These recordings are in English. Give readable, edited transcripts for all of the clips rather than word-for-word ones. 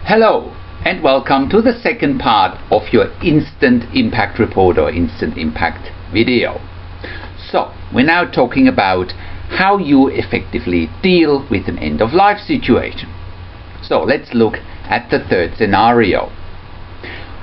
Hello and welcome to the second part of your Instant Impact Report or Instant Impact video. So we're now talking about how you effectively deal with an end-of-life situation. So let's look at the third scenario.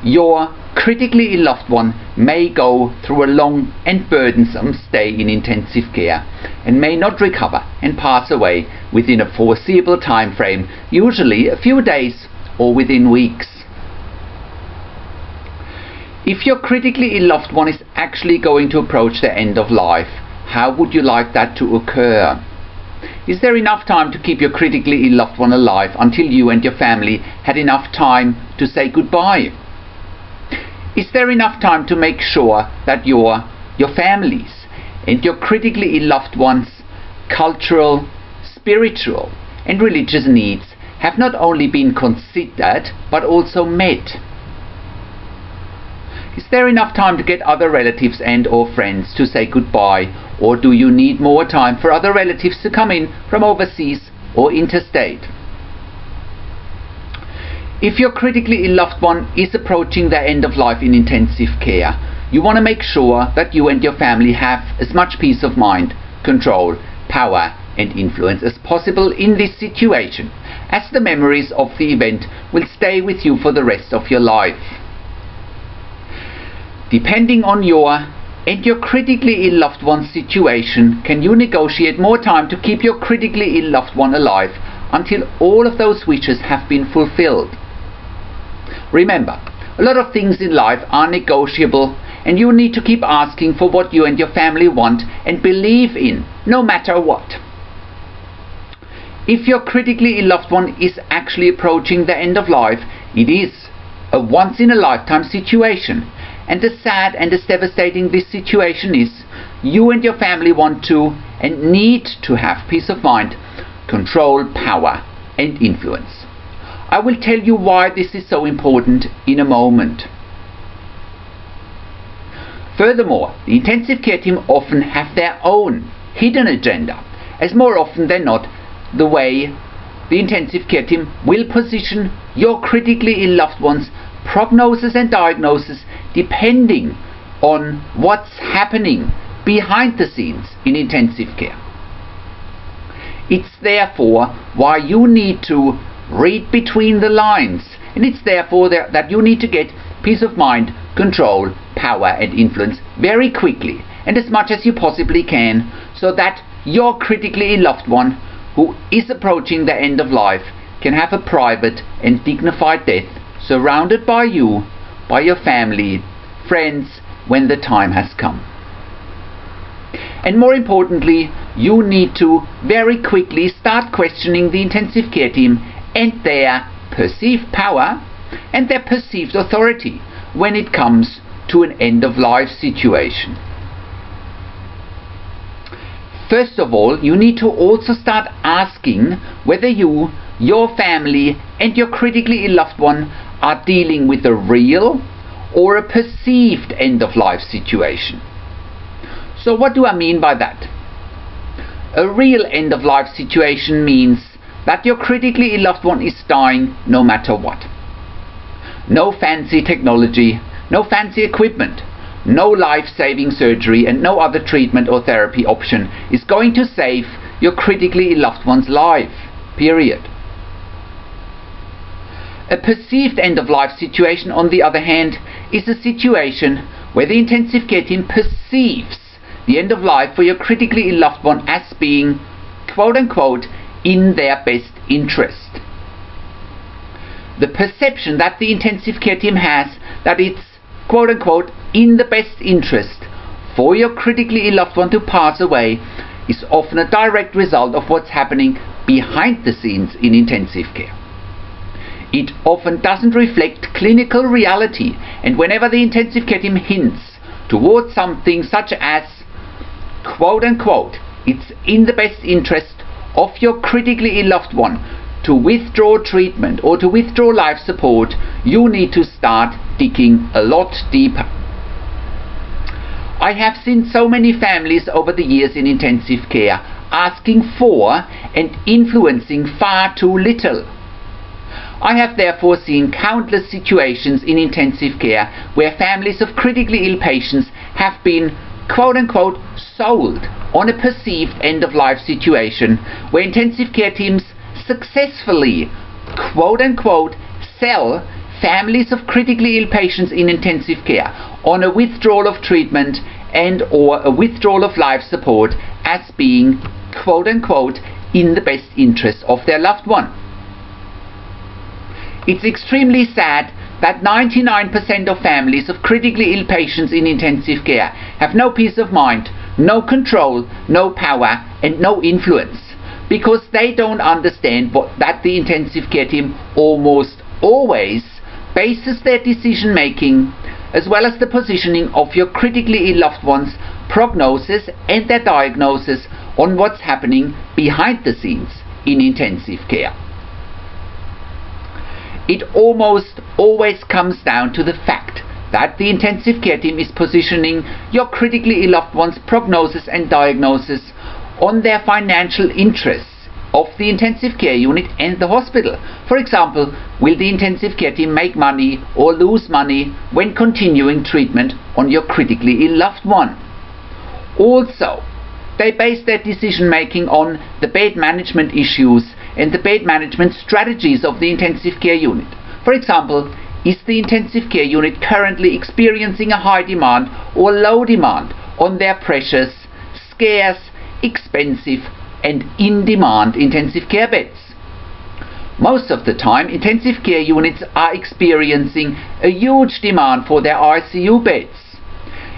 Your critically ill loved one may go through a long and burdensome stay in intensive care and may not recover and pass away within a foreseeable time frame, usually a few days or within weeks. If your critically ill loved one is actually going to approach the end of life, how would you like that to occur? Is there enough time to keep your critically ill loved one alive until you and your family had enough time to say goodbye? Is there enough time to make sure that your families and your critically ill loved ones' cultural, spiritual and religious needs have not only been considered but also met? Is there enough time to get other relatives and or friends to say goodbye, or do you need more time for other relatives to come in from overseas or interstate? If your critically ill loved one is approaching their end of life in intensive care, you want to make sure that you and your family have as much peace of mind, control, power and influence as possible in this situation, as the memories of the event will stay with you for the rest of your life. Depending on your and your critically ill loved one's situation, can you negotiate more time to keep your critically ill loved one alive until all of those wishes have been fulfilled? Remember, a lot of things in life are negotiable, and you need to keep asking for what you and your family want and believe in, no matter what. If your critically ill loved one is actually approaching the end of life, it is a once-in-a-lifetime situation. And as sad and as devastating this situation is, you and your family want to and need to have peace of mind, control, power and influence. I will tell you why this is so important in a moment. Furthermore, the intensive care team often have their own hidden agenda, as more often than not, the way the intensive care team will position your critically ill loved one's prognosis and diagnosis depending on what's happening behind the scenes in intensive care. It's therefore why you need to read between the lines, and it's therefore that you need to get peace of mind, control, power and influence very quickly and as much as you possibly can, so that your critically ill loved one who is approaching the end of life can have a private and dignified death, surrounded by you, by your family, friends, when the time has come. And more importantly, you need to very quickly start questioning the intensive care team and their perceived power and their perceived authority when it comes to an end-of-life situation. First of all, you need to also start asking whether you, your family and your critically ill loved one are dealing with a real or a perceived end-of-life situation. So what do I mean by that? A real end-of-life situation means that your critically ill loved one is dying no matter what. No fancy technology, no fancy equipment, no life-saving surgery and no other treatment or therapy option is going to save your critically ill loved one's life, period. A perceived end-of-life situation, on the other hand, is a situation where the intensive care team perceives the end of life for your critically ill loved one as being, quote-unquote, in their best interest. The perception that the intensive care team has that it's, quote-unquote, in the best interest for your critically ill loved one to pass away is often a direct result of what's happening behind the scenes in intensive care. It often doesn't reflect clinical reality, and whenever the intensive care team hints towards something such as, quote-unquote, it's in the best interest of your critically ill loved one to withdraw treatment or to withdraw life support, you need to start digging a lot deeper. I have seen so many families over the years in intensive care asking for and influencing far too little. I have therefore seen countless situations in intensive care where families of critically ill patients have been quote-unquote sold on a perceived end-of-life situation, where intensive care teams successfully quote-unquote sell families of critically ill patients in intensive care on a withdrawal of treatment and or a withdrawal of life support as being quote-unquote in the best interest of their loved one. It's extremely sad that 99% of families of critically ill patients in intensive care have no peace of mind, no control, no power and no influence, because they don't understand that the intensive care team almost always bases their decision making as well as the positioning of your critically ill loved one's prognosis and their diagnosis on what's happening behind the scenes in intensive care. It almost always comes down to the fact that the intensive care team is positioning your critically ill loved one's prognosis and diagnosis on their financial interests of the intensive care unit and the hospital. For example, will the intensive care team make money or lose money when continuing treatment on your critically ill loved one? Also, they base their decision making on the bed management issues and the bed management strategies of the intensive care unit. For example, is the intensive care unit currently experiencing a high demand or low demand on their precious, scarce, expensive and in-demand intensive care beds? Most of the time, intensive care units are experiencing a huge demand for their ICU beds.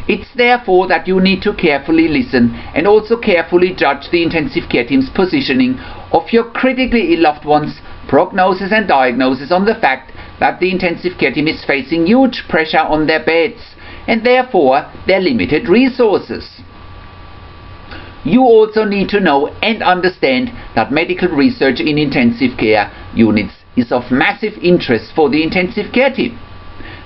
It's therefore that you need to carefully listen and also carefully judge the intensive care team's positioning of your critically ill loved one's prognosis and diagnosis on the fact that the intensive care team is facing huge pressure on their beds and therefore their limited resources. You also need to know and understand that medical research in intensive care units is of massive interest for the intensive care team.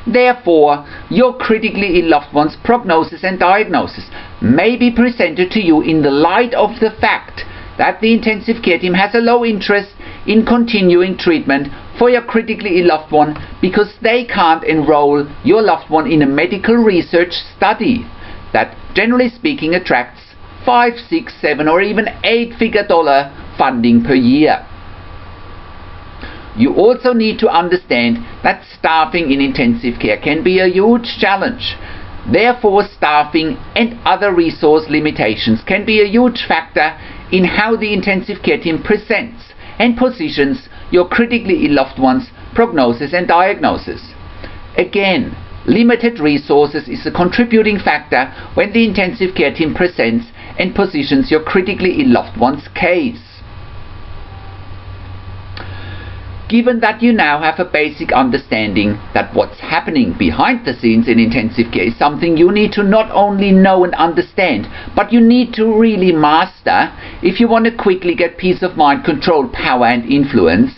Therefore, your critically ill loved one's prognosis and diagnosis may be presented to you in the light of the fact that the intensive care team has a low interest in continuing treatment for your critically ill loved one because they can't enroll your loved one in a medical research study that, generally speaking, attracts 5, 6, 7 or even 8-figure dollar funding per year. You also need to understand that staffing in intensive care can be a huge challenge. Therefore, staffing and other resource limitations can be a huge factor in how the intensive care team presents and positions your critically ill loved one's prognosis and diagnosis. Again, limited resources is a contributing factor when the intensive care team presents and positions your critically ill loved one's case. Given that you now have a basic understanding that what's happening behind the scenes in intensive care is something you need to not only know and understand, but you need to really master if you want to quickly get peace of mind, control, power and influence,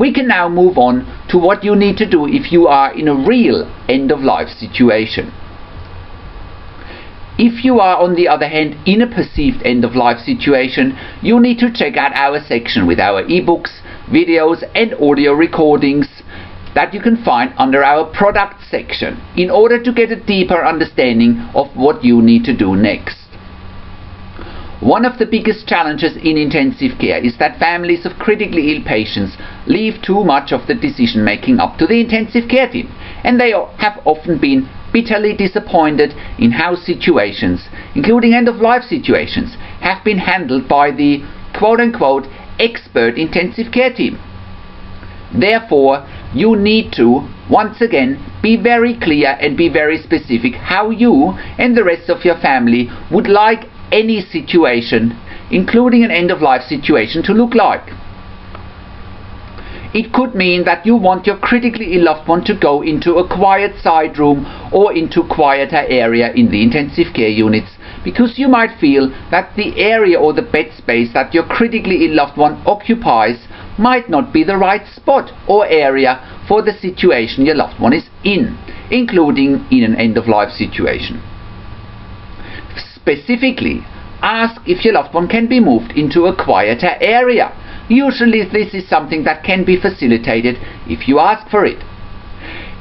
we can now move on to what you need to do if you are in a real end-of-life situation. If you are, on the other hand, in a perceived end-of-life situation, you need to check out our section with our ebooks, videos and audio recordings that you can find under our product section in order to get a deeper understanding of what you need to do next. One of the biggest challenges in intensive care is that families of critically ill patients leave too much of the decision making up to the intensive care team, and they have often been bitterly disappointed in how situations, including end-of-life situations, have been handled by the quote-unquote expert intensive care team. Therefore, you need to, once again, be very clear and be very specific how you and the rest of your family would like any situation, including an end-of-life situation, to look like. It could mean that you want your critically ill loved one to go into a quiet side room or into quieter area in the intensive care units, because you might feel that the area or the bed space that your critically ill loved one occupies might not be the right spot or area for the situation your loved one is in, including in an end-of-life situation. Specifically, ask if your loved one can be moved into a quieter area. Usually this is something that can be facilitated if you ask for it.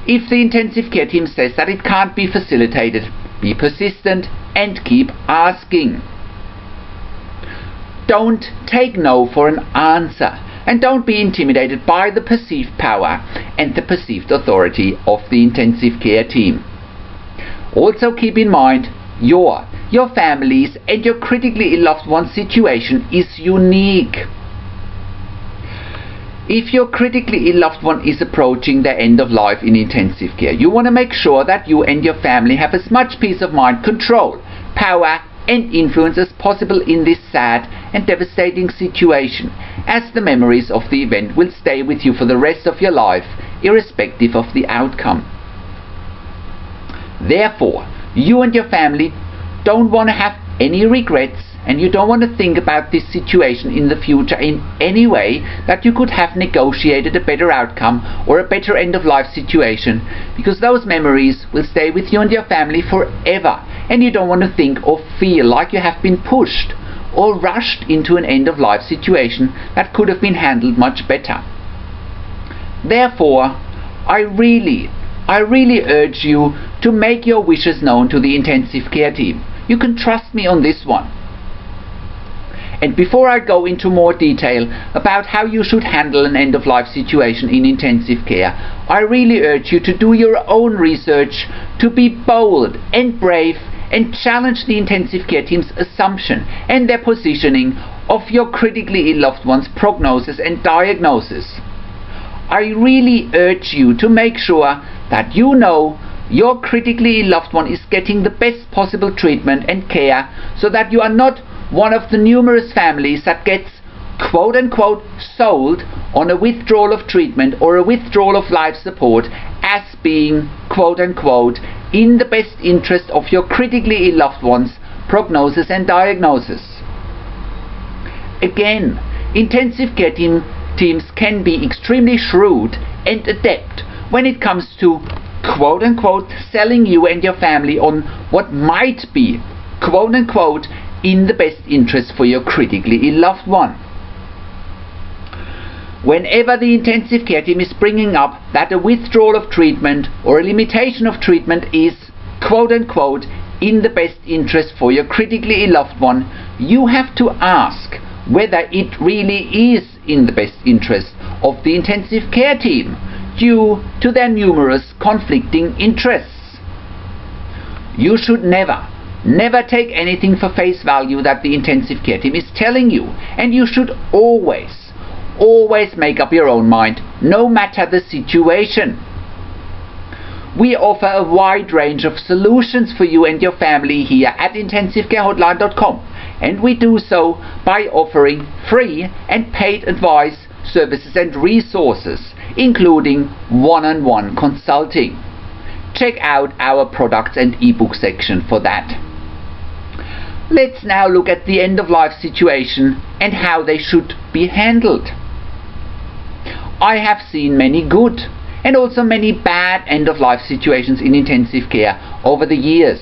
If the intensive care team says that it can't be facilitated, be persistent and keep asking. Don't take no for an answer, and don't be intimidated by the perceived power and the perceived authority of the intensive care team. Also keep in mind your family's and your critically ill loved one's situation is unique. If your critically ill loved one is approaching their end of life in intensive care, you want to make sure that you and your family have as much peace of mind, control, power and influence as possible in this sad and devastating situation, as the memories of the event will stay with you for the rest of your life, irrespective of the outcome. Therefore, you and your family don't want to have any regrets, and you don't want to think about this situation in the future in any way that you could have negotiated a better outcome or a better end-of-life situation, because those memories will stay with you and your family forever, and you don't want to think or feel like you have been pushed or rushed into an end-of-life situation that could have been handled much better. Therefore, I really urge you to make your wishes known to the intensive care team. You can trust me on this one. And before I go into more detail about how you should handle an end-of-life situation in intensive care, I really urge you to do your own research, to be bold and brave and challenge the intensive care team's assumption and their positioning of your critically ill loved one's prognosis and diagnosis. I really urge you to make sure that you know your critically ill loved one is getting the best possible treatment and care, so that you are not one of the numerous families that gets quote-unquote sold on a withdrawal of treatment or a withdrawal of life support as being quote-unquote in the best interest of your critically ill loved one's prognosis and diagnosis. Again, intensive care teams can be extremely shrewd and adept when it comes to quote-unquote selling you and your family on what might be quote-unquote in the best interest for your critically ill loved one. Whenever the intensive care team is bringing up that a withdrawal of treatment or a limitation of treatment is quote-unquote in the best interest for your critically ill loved one, you have to ask whether it really is in the best interest of the intensive care team due to their numerous conflicting interests. You should never take anything for face value that the intensive care team is telling you, and you should always make up your own mind, no matter the situation. We offer a wide range of solutions for you and your family here at intensivecarehotline.com, and we do so by offering free and paid advice, services and resources, including one-on-one consulting. Check out our products and ebook section for that. Let's now look at the end-of-life situation and how they should be handled. I have seen many good and also many bad end-of-life situations in intensive care over the years.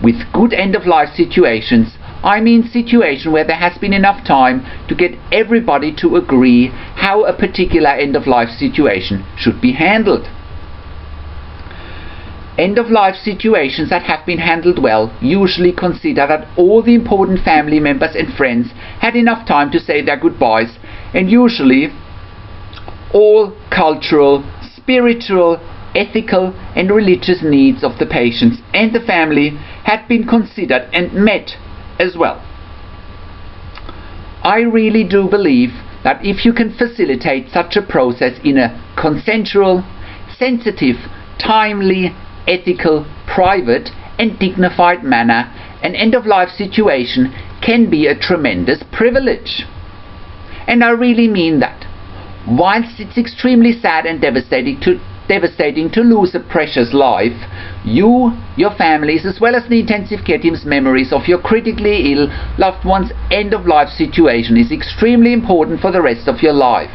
With good end-of-life situations, I mean situations where there has been enough time to get everybody to agree how a particular end-of-life situation should be handled. End-of-life situations that have been handled well usually consider that all the important family members and friends had enough time to say their goodbyes, and usually all cultural, spiritual, ethical and religious needs of the patients and the family had been considered and met as well. I really do believe that if you can facilitate such a process in a consensual, sensitive, timely, ethical, private and dignified manner, an end-of-life situation can be a tremendous privilege. And I really mean that. Whilst it's extremely sad and devastating to lose a precious life, you, your families, as well as the intensive care team's memories of your critically ill loved one's end-of-life situation is extremely important for the rest of your life.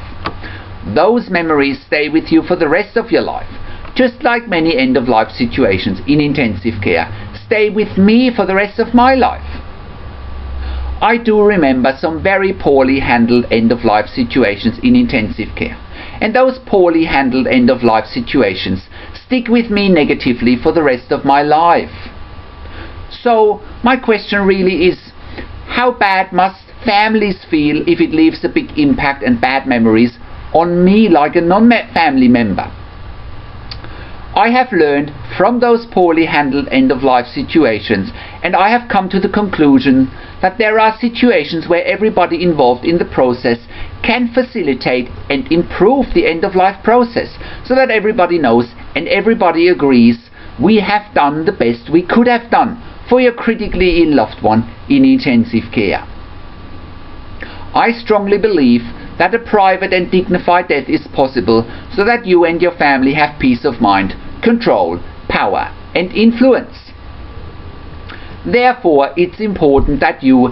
Those memories stay with you for the rest of your life, just like many end-of-life situations in intensive care stay with me for the rest of my life. I do remember some very poorly handled end-of-life situations in intensive care. And those poorly handled end-of-life situations stick with me negatively for the rest of my life. So my question really is, how bad must families feel if it leaves a big impact and bad memories on me like a non-family member? I have learned from those poorly handled end-of-life situations, and I have come to the conclusion that there are situations where everybody involved in the process can facilitate and improve the end-of-life process, so that everybody knows and everybody agrees we have done the best we could have done for your critically ill loved one in intensive care. I strongly believe that a private and dignified death is possible, so that you and your family have peace of mind, control, power and influence. Therefore, it's important that you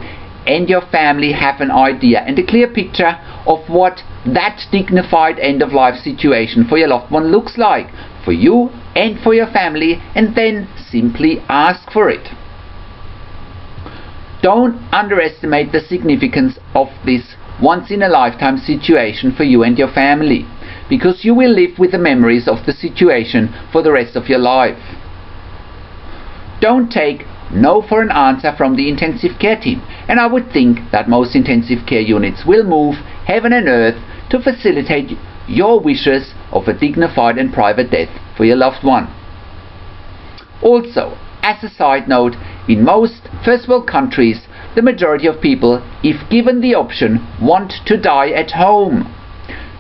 and your family have an idea and a clear picture of what that dignified end-of-life situation for your loved one looks like for you and for your family, and then simply ask for it. Don't underestimate the significance of this once-in-a-lifetime situation for you and your family, because you will live with the memories of the situation for the rest of your life. Don't take no for an answer from the intensive care team, and I would think that most intensive care units will move heaven and earth to facilitate your wishes of a dignified and private death for your loved one. Also, as a side note, in most first world countries, the majority of people, if given the option, want to die at home.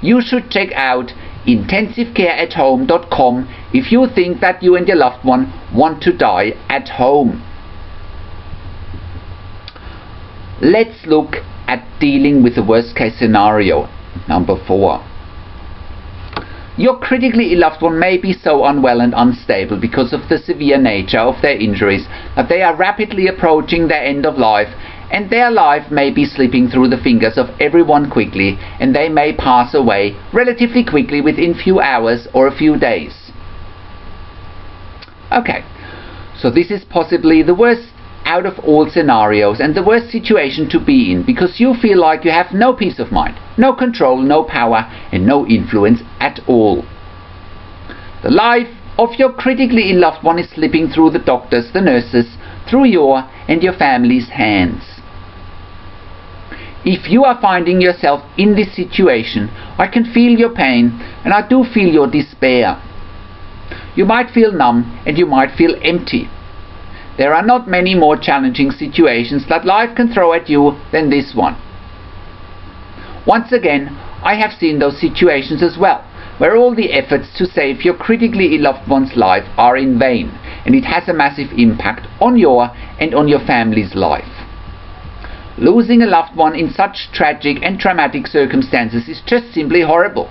You should check out intensivecareathome.com if you think that you and your loved one want to die at home. Let's look at dealing with the worst case scenario, number 4. Your critically ill loved one may be so unwell and unstable because of the severe nature of their injuries that they are rapidly approaching their end of life, and their life may be slipping through the fingers of everyone quickly, and they may pass away relatively quickly within few hours or a few days. Okay, so this is possibly the worst out of all scenarios and the worst situation to be in, because you feel like you have no peace of mind, no control, no power and no influence at all. The life of your critically ill loved one is slipping through the doctors, the nurses, through your and your family's hands. If you are finding yourself in this situation, I can feel your pain and I do feel your despair. You might feel numb and you might feel empty. There are not many more challenging situations that life can throw at you than this one. Once again, I have seen those situations as well, where all the efforts to save your critically ill loved one's life are in vain, and it has a massive impact on your and on your family's life. Losing a loved one in such tragic and traumatic circumstances is just simply horrible.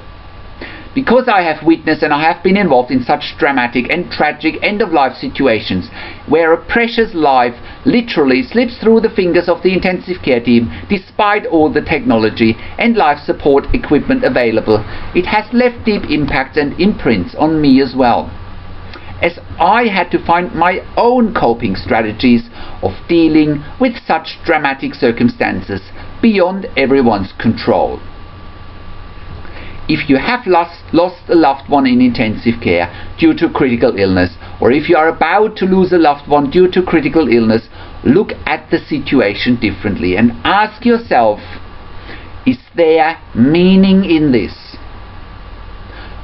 Because I have witnessed and I have been involved in such dramatic and tragic end-of-life situations where a precious life literally slips through the fingers of the intensive care team despite all the technology and life support equipment available, it has left deep impacts and imprints on me as well, as I had to find my own coping strategies of dealing with such dramatic circumstances beyond everyone's control. If you have lost a loved one in intensive care due to critical illness, or if you are about to lose a loved one due to critical illness, look at the situation differently and ask yourself, is there meaning in this?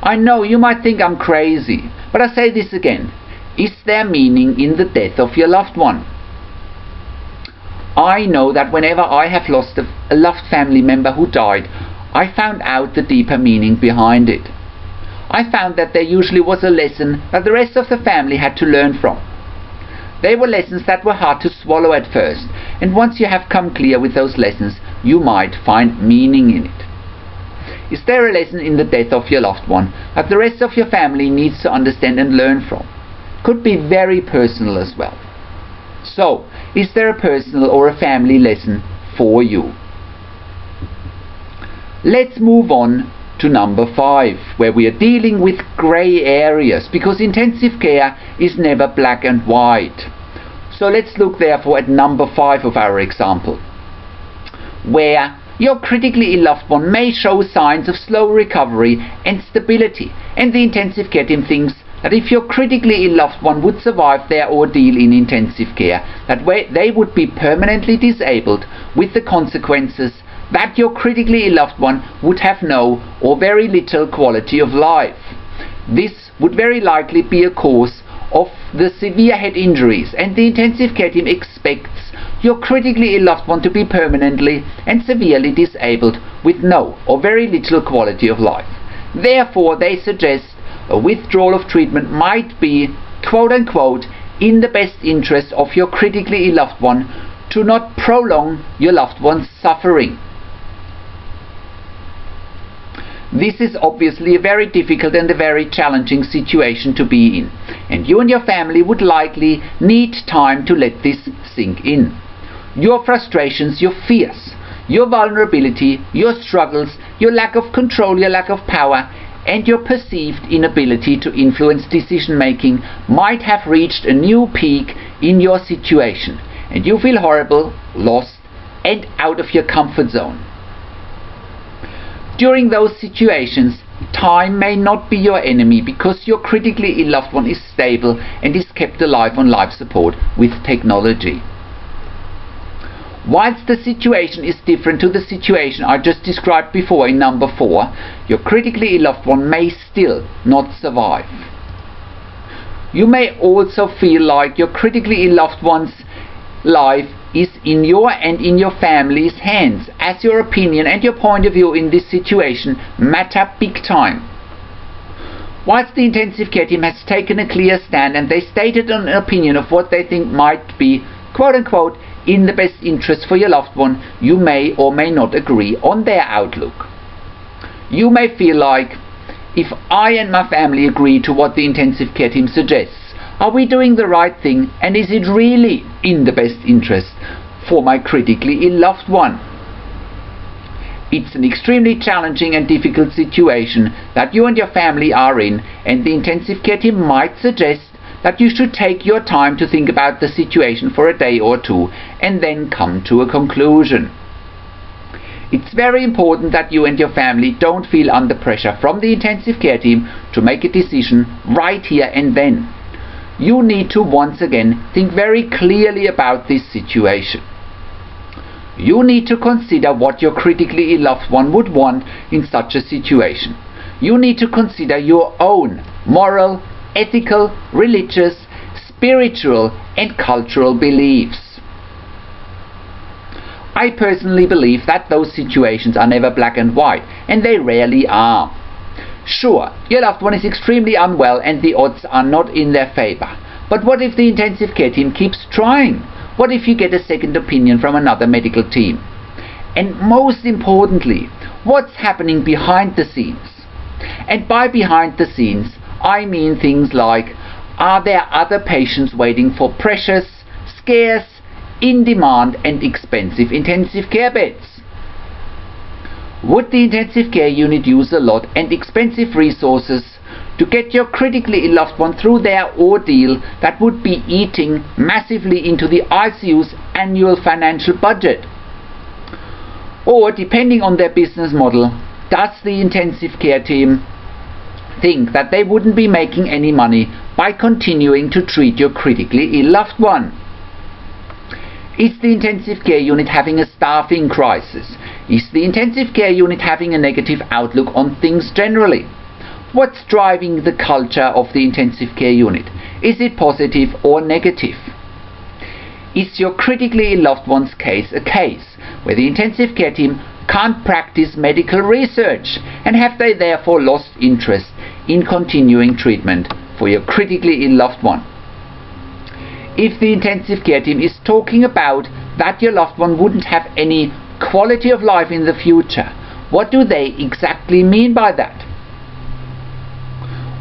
I know you might think I'm crazy, but I say this again. Is there meaning in the death of your loved one? I know that whenever I have lost a loved family member who died, I found out the deeper meaning behind it. I found that there usually was a lesson that the rest of the family had to learn from. They were lessons that were hard to swallow at first, and once you have come clear with those lessons, you might find meaning in it. Is there a lesson in the death of your loved one that the rest of your family needs to understand and learn from? Could be very personal as well. So, is there a personal or a family lesson for you? Let's move on to number 5, where we are dealing with grey areas, because intensive care is never black and white. So let's look therefore at number 5 of our example. where your critically ill loved one may show signs of slow recovery and stability, and the intensive care team thinks that if your critically ill loved one would survive their ordeal in intensive care, that they would be permanently disabled, with the consequences that your critically ill loved one would have no or very little quality of life. This would very likely be a cause of the severe head injuries, and the intensive care team expects your critically ill loved one to be permanently and severely disabled with no or very little quality of life. Therefore, they suggest a withdrawal of treatment might be, quote unquote, in the best interest of your critically ill loved one to not prolong your loved one's suffering. This is obviously a very difficult and a very challenging situation to be in, and you and your family would likely need time to let this sink in. Your frustrations, your fears, your vulnerability, your struggles, your lack of control, your lack of power, and your perceived inability to influence decision making might have reached a new peak in your situation, and you feel horrible, lost, and out of your comfort zone. During those situations, time may not be your enemy, because your critically ill loved one is stable and is kept alive on life support with technology. Whilst the situation is different to the situation I just described before in number 4, your critically ill loved one may still not survive. You may also feel like your critically ill loved one's life is in your and in your family's hands, as your opinion and your point of view in this situation matter big time. Whilst the intensive care team has taken a clear stand and they stated an opinion of what they think might be, quote unquote, in the best interest for your loved one, you may or may not agree on their outlook. You may feel like, if I and my family agree to what the intensive care team suggests, are we doing the right thing, and is it really in the best interest for my critically ill loved one? It's an extremely challenging and difficult situation that you and your family are in, and the intensive care team might suggest that you should take your time to think about the situation for a day or two and then come to a conclusion. It's very important that you and your family don't feel under pressure from the intensive care team to make a decision right here and then. You need to once again think very clearly about this situation. You need to consider what your critically ill loved one would want in such a situation. You need to consider your own moral, ethical, religious, spiritual, and cultural beliefs. I personally believe that those situations are never black and white, and they rarely are. Sure, your loved one is extremely unwell and the odds are not in their favor. But what if the intensive care team keeps trying? What if you get a second opinion from another medical team? And most importantly, what's happening behind the scenes? And by behind the scenes, I mean things like, are there other patients waiting for precious, scarce, in-demand and expensive intensive care beds? Would the intensive care unit use a lot and expensive resources to get your critically ill loved one through their ordeal that would be eating massively into the ICU's annual financial budget? Or, depending on their business model, does the intensive care team think that they wouldn't be making any money by continuing to treat your critically ill loved one? Is the intensive care unit having a staffing crisis? Is the intensive care unit having a negative outlook on things generally? What's driving the culture of the intensive care unit? Is it positive or negative? Is your critically ill loved one's case a case where the intensive care team can't practice medical research, and have they therefore lost interest in continuing treatment for your critically ill loved one? If the intensive care team is talking about that your loved one wouldn't have any quality of life in the future, what do they exactly mean by that?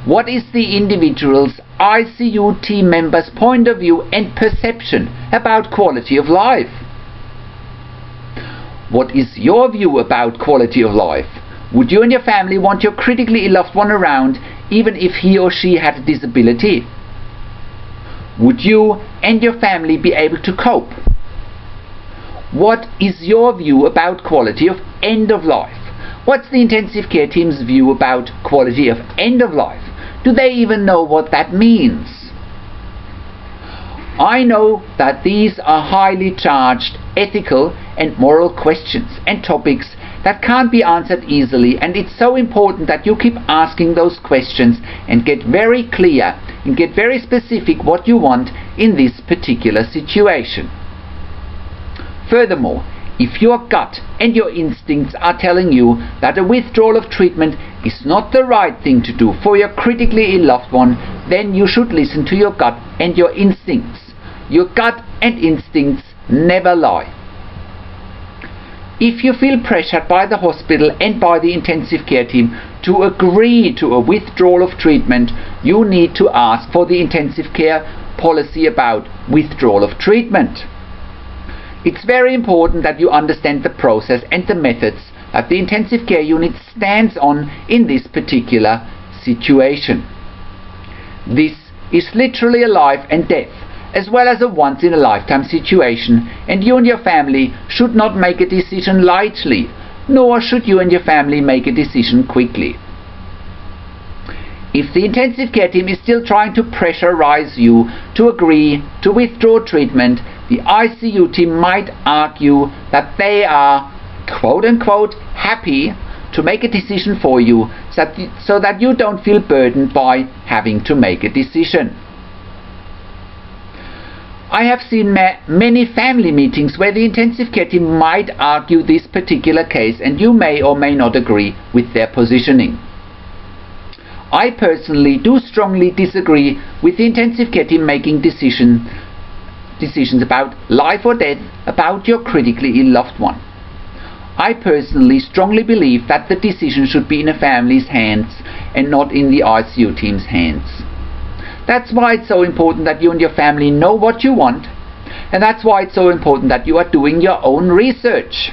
What is the individual's ICU team member's point of view and perception about quality of life? What is your view about quality of life? Would you and your family want your critically ill loved one around even if he or she had a disability? Would you and your family be able to cope? What is your view about quality of end of life? What's the intensive care team's view about quality of end of life? Do they even know what that means? I know that these are highly charged ethical and moral questions and topics that can't be answered easily, and it's so important that you keep asking those questions and get very clear and get very specific what you want in this particular situation. Furthermore, if your gut and your instincts are telling you that a withdrawal of treatment is not the right thing to do for your critically ill loved one, then you should listen to your gut and your instincts. Your gut and instincts never lie. If you feel pressured by the hospital and by the intensive care team to agree to a withdrawal of treatment, you need to ask for the intensive care policy about withdrawal of treatment. It's very important that you understand the process and the methods that the intensive care unit stands on in this particular situation. This is literally a life and death, as well as a once-in-a-lifetime situation, and you and your family should not make a decision lightly, nor should you and your family make a decision quickly. If the intensive care team is still trying to pressurize you to agree to withdraw treatment, the ICU team might argue that they are quote-unquote happy to make a decision for you so that you don't feel burdened by having to make a decision. I have seen many family meetings where the intensive care team might argue this particular case, and you may or may not agree with their positioning. I personally do strongly disagree with the intensive care team making decisions about life or death about your critically ill loved one. I personally strongly believe that the decision should be in a family's hands and not in the ICU team's hands. That's why it's so important that you and your family know what you want, and that's why it's so important that you are doing your own research.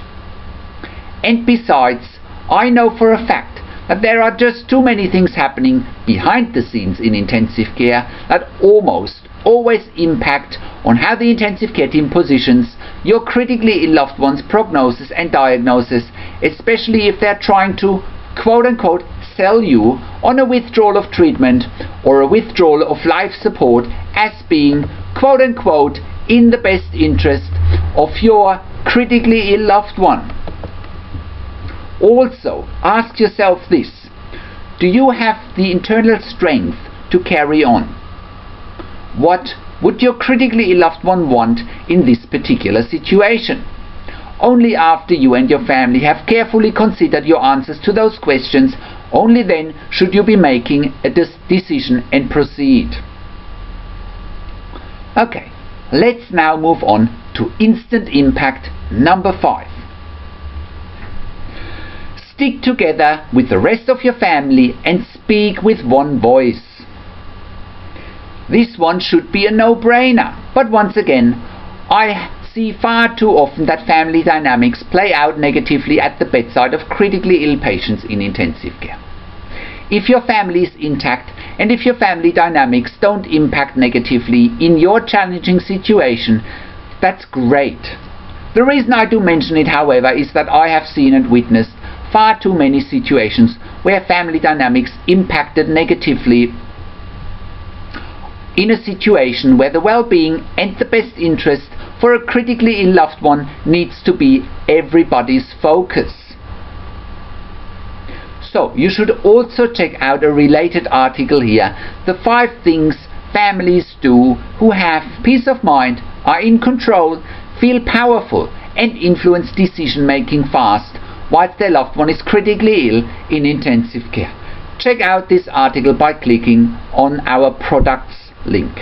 And besides, I know for a fact that there are just too many things happening behind the scenes in intensive care that almost always impact on how the intensive care team positions your critically ill loved one's prognosis and diagnosis, especially if they're trying to quote-unquote sell you on a withdrawal of treatment or a withdrawal of life support as being quote-unquote in the best interest of your critically ill loved one. Also, ask yourself this: do you have the internal strength to carry on? What would your critically ill loved one want in this particular situation? Only after you and your family have carefully considered your answers to those questions, only then should you be making a decision and proceed. Okay, let's now move on to instant impact number 5. Stick together with the rest of your family and speak with one voice. This one should be a no-brainer, but once again, I see far too often that family dynamics play out negatively at the bedside of critically ill patients in intensive care. If your family is intact and if your family dynamics don't impact negatively in your challenging situation, that's great. The reason I do mention it, however, is that I have seen and witnessed far too many situations where family dynamics impacted negatively in a situation where the well-being and the best interest for a critically ill loved one needs to be everybody's focus. So you should also check out a related article here, the 5 things families do who have peace of mind, are in control, feel powerful and influence decision making fast whilst their loved one is critically ill in intensive care. Check out this article by clicking on our products link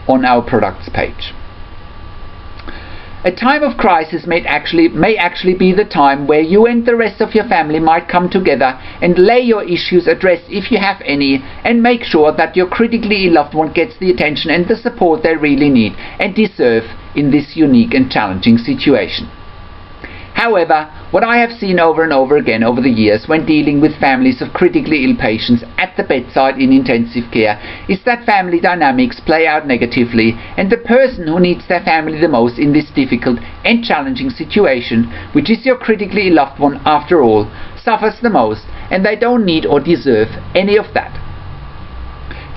on our products page. A time of crisis may actually be the time where you and the rest of your family might come together and lay your issues at rest if you have any, and make sure that your critically ill loved one gets the attention and the support they really need and deserve in this unique and challenging situation. However, what I have seen over and over again over the years when dealing with families of critically ill patients at the bedside in intensive care is that family dynamics play out negatively, and the person who needs their family the most in this difficult and challenging situation, which is your critically ill loved one after all, suffers the most, and they don't need or deserve any of that.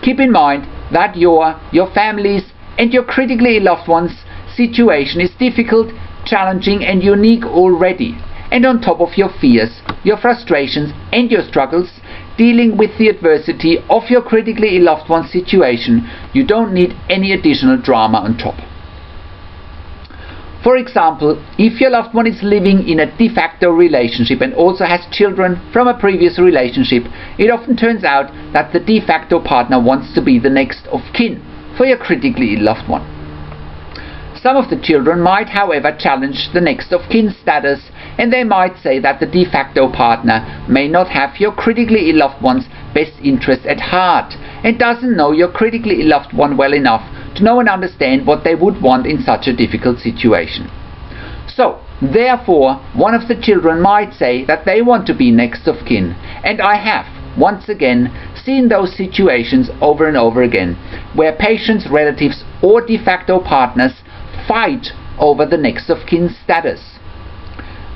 Keep in mind that your family's and your critically ill loved one's situation is difficult, challenging and unique already, and on top of your fears, your frustrations and your struggles, dealing with the adversity of your critically ill loved one's situation, you don't need any additional drama on top. For example, if your loved one is living in a de facto relationship and also has children from a previous relationship, it often turns out that the de facto partner wants to be the next of kin for your critically ill loved one. Some of the children might, however, challenge the next of kin status, and they might say that the de facto partner may not have your critically ill loved one's best interest at heart and doesn't know your critically ill loved one well enough to know and understand what they would want in such a difficult situation. So, therefore, one of the children might say that they want to be next of kin, and I have, once again, seen those situations over and over again, where patients' relatives or de facto partners fight over the next of kin status.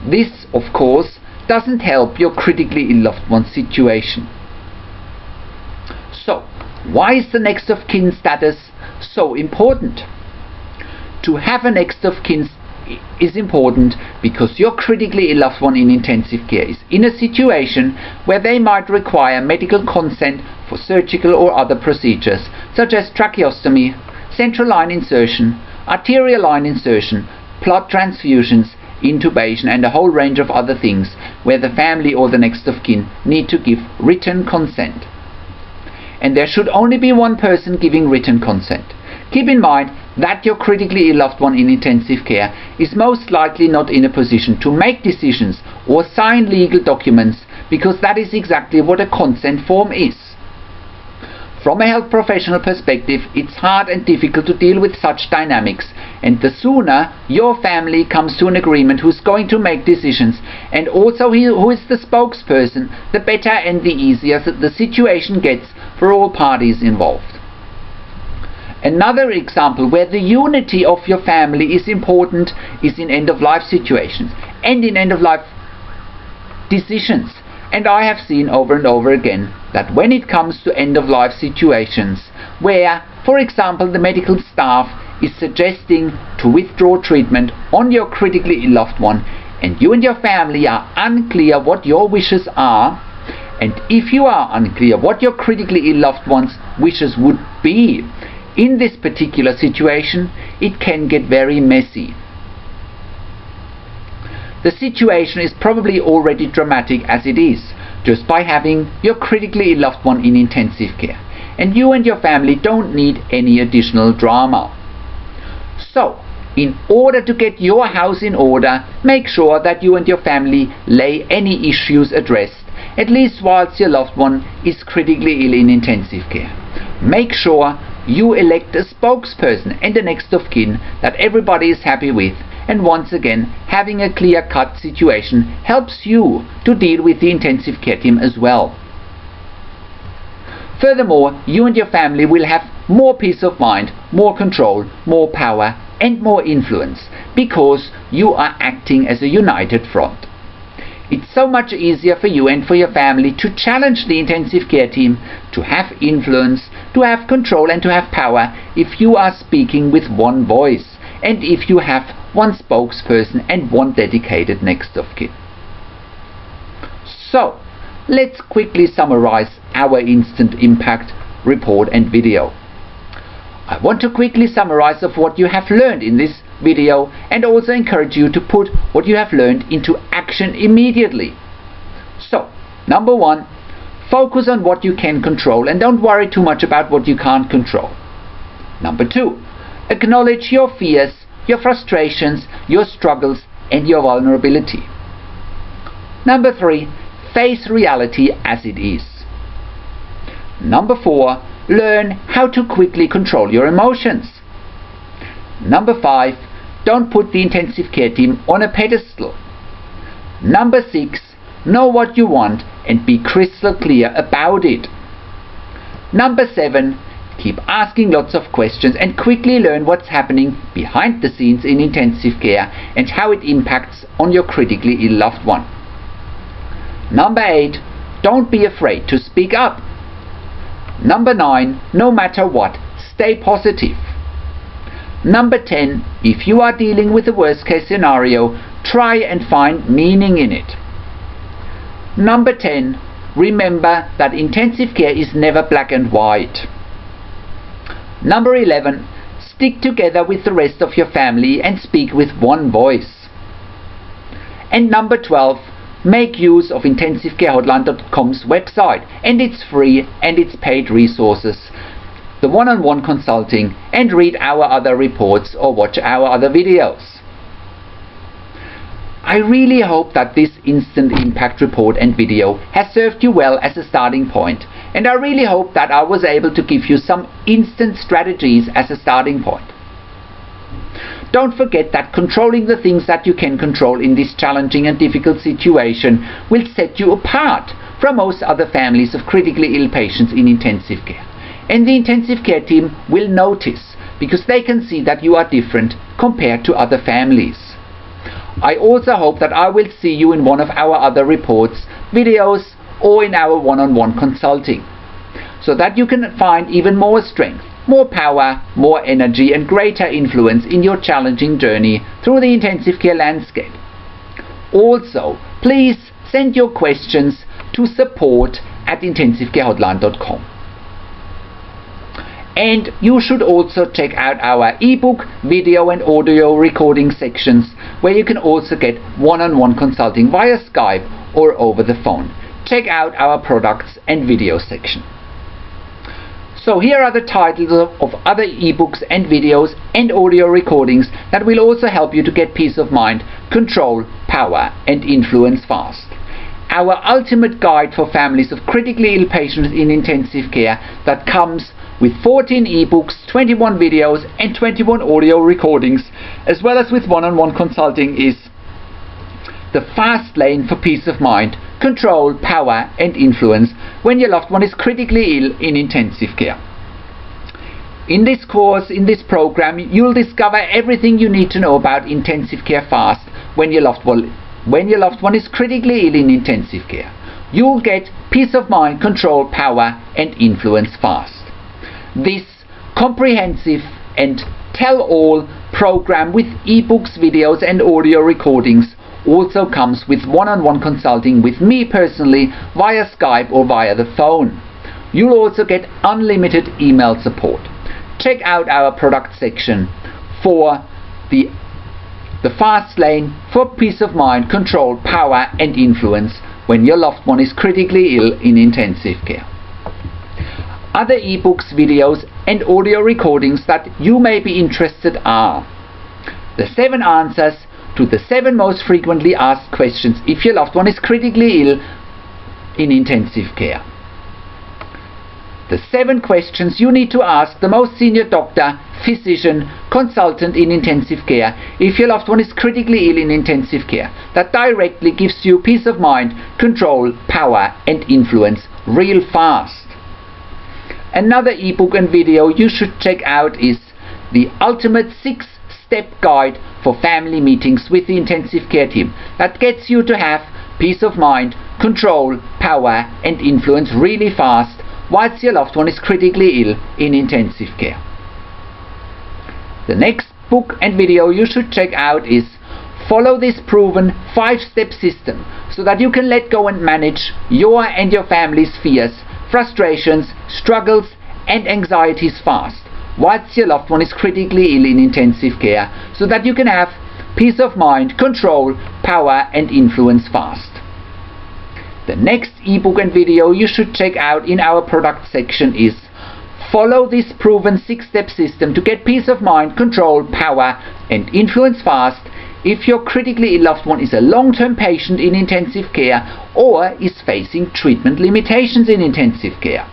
This, of course, doesn't help your critically ill loved one's situation. So, why is the next of kin status so important? To have a next of kin is important because your critically ill loved one in intensive care is in a situation where they might require medical consent for surgical or other procedures such as tracheostomy, central line insertion, arterial line insertion, blood transfusions, intubation and a whole range of other things where the family or the next of kin need to give written consent. And there should only be one person giving written consent. Keep in mind that your critically ill loved one in intensive care is most likely not in a position to make decisions or sign legal documents, because that is exactly what a consent form is. From a health professional perspective, it's hard and difficult to deal with such dynamics, and the sooner your family comes to an agreement who's going to make decisions and also who is the spokesperson, the better and the easier the situation gets for all parties involved. Another example where the unity of your family is important is in end-of-life situations and in end-of-life decisions. And I have seen over and over again that when it comes to end-of-life situations where, for example, the medical staff is suggesting to withdraw treatment on your critically ill loved one, and you and your family are unclear what your wishes are, and if you are unclear what your critically ill loved one's wishes would be in this particular situation, it can get very messy. The situation is probably already dramatic as it is, just by having your critically ill loved one in intensive care, and you and your family don't need any additional drama. So, in order to get your house in order, make sure that you and your family lay any issues addressed, at least whilst your loved one is critically ill in intensive care. Make sure you elect a spokesperson and a next of kin that everybody is happy with, and once again, having a clear-cut situation helps you to deal with the intensive care team as well. Furthermore, you and your family will have more peace of mind, more control, more power and more influence, because you are acting as a united front. It's so much easier for you and for your family to challenge the intensive care team, to have influence, to have control and to have power if you are speaking with one voice, and if you have one spokesperson and one dedicated next of kin. So, let's quickly summarize our instant impact report and video. I want to quickly summarize of what you have learned in this video, and also encourage you to put what you have learned into action immediately. So, number 1, focus on what you can control and don't worry too much about what you can't control. Number 2, acknowledge your fears, your frustrations, your struggles and your vulnerability. Number 3, face reality as it is. Number 4, learn how to quickly control your emotions. Number 5, don't put the intensive care team on a pedestal. Number 6, know what you want and be crystal clear about it. Number 7, keep asking lots of questions and quickly learn what's happening behind the scenes in intensive care and how it impacts on your critically ill loved one. Number 8, don't be afraid to speak up. Number 9, no matter what, stay positive. Number 10, if you are dealing with the worst case scenario, try and find meaning in it. Number 10, remember that intensive care is never black and white. Number 11, stick together with the rest of your family and speak with one voice. And number 12, make use of intensivecarehotline.com's website and its free and its paid resources, the one-on-one consulting, and read our other reports or watch our other videos. I really hope that this instant impact report and video has served you well as a starting point, and I really hope that I was able to give you some instant strategies as a starting point. Don't forget that controlling the things that you can control in this challenging and difficult situation will set you apart from most other families of critically ill patients in intensive care. And the intensive care team will notice, because they can see that you are different compared to other families. I also hope that I will see you in one of our other reports, videos, or in our one-on-one consulting, so that you can find even more strength, more power, more energy, and greater influence in your challenging journey through the intensive care landscape. Also, please send your questions to support@intensivecarehotline.com. And you should also check out our ebook, video and audio recording sections, where you can also get one-on-one consulting via Skype or over the phone. Check out our products and video section. So here are the titles of other ebooks and videos and audio recordings that will also help you to get peace of mind, control, power and influence fast. Our ultimate guide for families of critically ill patients in intensive care that comes with 14 ebooks, 21 videos and 21 audio recordings, as well as with one-on-one consulting, is the fast lane for peace of mind, control, power and influence when your loved one is critically ill in intensive care. In this course, in this program, you'll discover everything you need to know about intensive care fast when your loved one is critically ill in intensive care. You'll get peace of mind, control, power and influence fast. This comprehensive and tell-all program with ebooks, videos and audio recordings also comes with one-on-one consulting with me personally via Skype or via the phone. You'll also get unlimited email support. Check out our product section for the fast lane for peace of mind, control, power and influence when your loved one is critically ill in intensive care. Other ebooks, videos and audio recordings that you may be interested are the 7 answers to the 7 most frequently asked questions if your loved one is critically ill in intensive care, the 7 questions you need to ask the most senior doctor, physician, consultant in intensive care if your loved one is critically ill in intensive care, that directly gives you peace of mind, control, power and influence real fast. Another ebook and video you should check out is the ultimate 6-step guide for family meetings with the intensive care team that gets you to have peace of mind, control, power and influence really fast whilst your loved one is critically ill in intensive care. The next book and video you should check out is Follow This Proven 5-Step System so that you can let go and manage your and your family's fears, frustrations, struggles and anxieties fast whilst your loved one is critically ill in intensive care, so that you can have peace of mind, control, power and influence fast. The next ebook and video you should check out in our product section is Follow This Proven 6-Step System to get peace of mind, control, power and influence fast if your critically ill loved one is a long-term patient in intensive care or is facing treatment limitations in intensive care.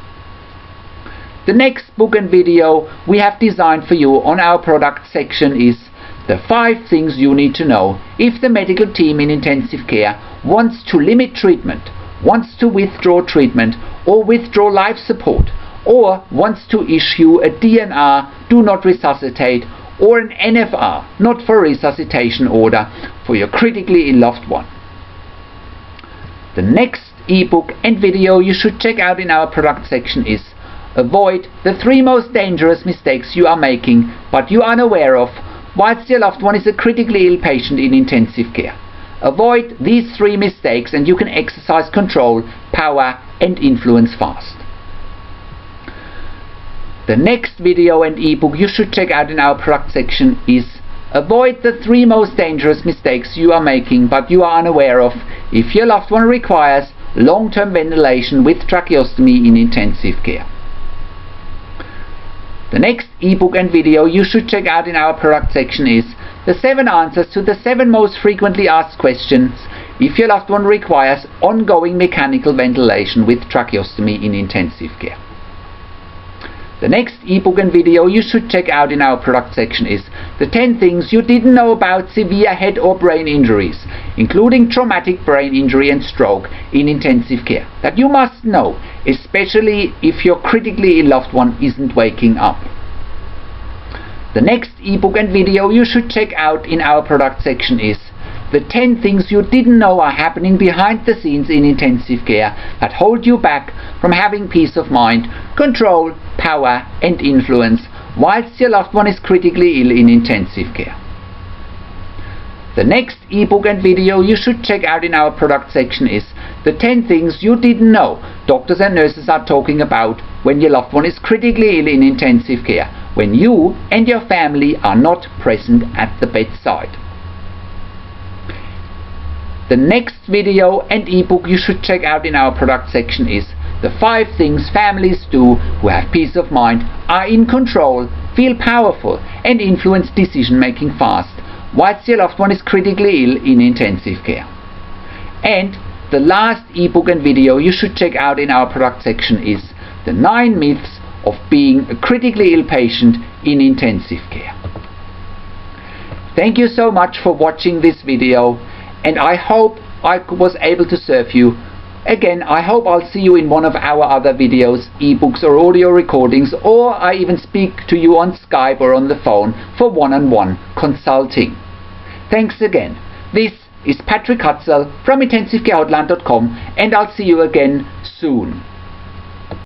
The next book and video we have designed for you on our product section is The 5 Things You Need to Know if the medical team in intensive care wants to limit treatment, wants to withdraw treatment or withdraw life support, or wants to issue a DNR, do not resuscitate, or an NFR, not for resuscitation order, for your critically ill loved one. The next ebook and video you should check out in our product section is Avoid the 3 most dangerous mistakes you are making but you are unaware of whilst your loved one is a critically ill patient in intensive care. Avoid these 3 mistakes and you can exercise control, power and influence fast. The next video and ebook you should check out in our product section is Avoid the 3 most dangerous mistakes you are making but you are unaware of if your loved one requires long-term ventilation with tracheostomy in intensive care. The next ebook and video you should check out in our product section is the 7 answers to the 7 most frequently asked questions if your loved one requires ongoing mechanical ventilation with tracheostomy in intensive care. The next ebook and video you should check out in our product section is the 10 things you didn't know about severe head or brain injuries, including traumatic brain injury and stroke in intensive care, that you must know, especially if your critically ill loved one isn't waking up. The next ebook and video you should check out in our product section is the 10 things you didn't know are happening behind the scenes in intensive care that hold you back from having peace of mind, control, power and influence whilst your loved one is critically ill in intensive care. The next ebook and video you should check out in our product section is the 10 things you didn't know doctors and nurses are talking about when your loved one is critically ill in intensive care, when you and your family are not present at the bedside. The next video and ebook you should check out in our product section is the 5 things families do who have peace of mind, are in control, feel powerful and influence decision making fast whilst your loved one is critically ill in intensive care. And the last ebook and video you should check out in our product section is the 9 myths of being a critically ill patient in intensive care. Thank you so much for watching this video, and I hope I was able to serve you. Again, I hope I'll see you in one of our other videos, ebooks or audio recordings, or I even speak to you on Skype or on the phone for one-on-one consulting. Thanks again. This is Patrick Hutzel from IntensiveCareHotline.com, and I'll see you again soon.